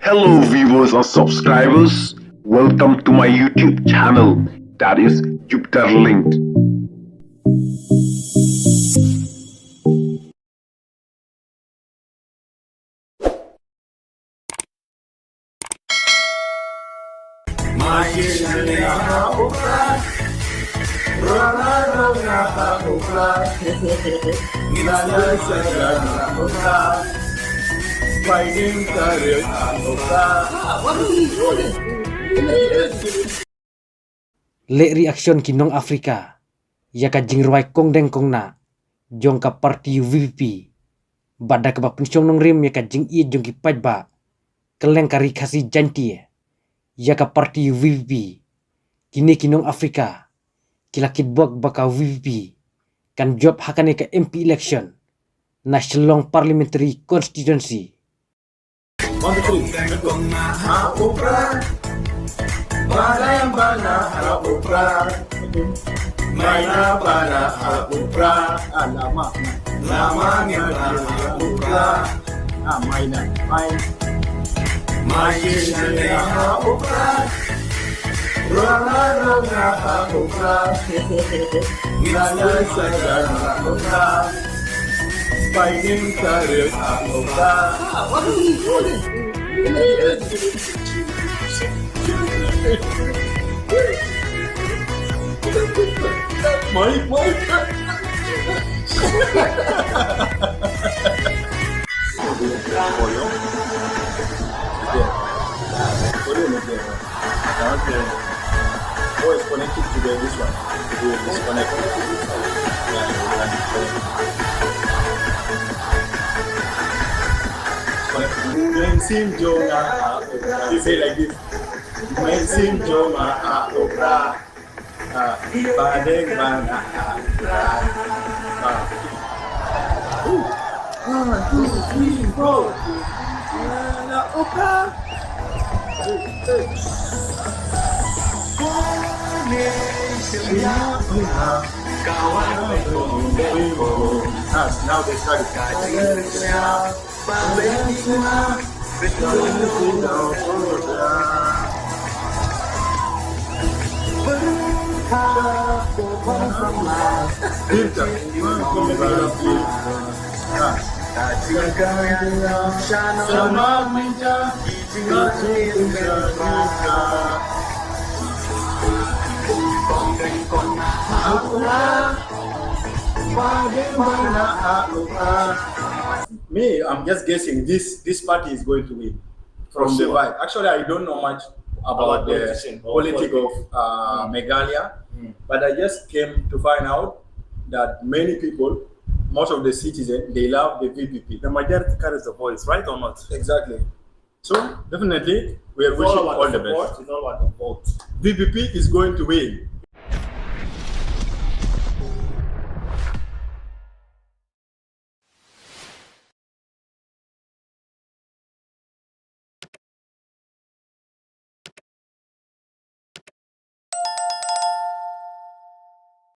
Hello viewers and subscribers, welcome to my YouTube channel, that is Jupiter Linked. Le reaction ki Nong Africa ya ka Khyrwait kong deng kong na jong ka parti VPP bada ka pensiong nong rim ya ka jing i jong ki pait ba keleng kari Khasi janti ya ka parti VPP kini ki Nong Africa kila kitbok baka VPP kan job hakane ka MP election na Shillong parliamentary constituency. Bana harap upra, maina bana harap upra, lama harap upra, maina, harap upra, harap upra, nilai saja harap upra, fighting career harap upra. Mike. Oh, it's connected to this one. It's connected. When sim jonga, you say like this. When sim jonga, badeng bana. 1, 2, 3, 4. Opera. Now they start. Me, I'm just guessing this party is going to win from the vibe. Actually, I don't know much about the politics of Meghalaya, but I just came to find out that many people, most of the citizens, they love the VPP. The majority carries the voice, right or not? Exactly. So definitely, we are wishing all the best. It's all about the vote. VPP is going to win.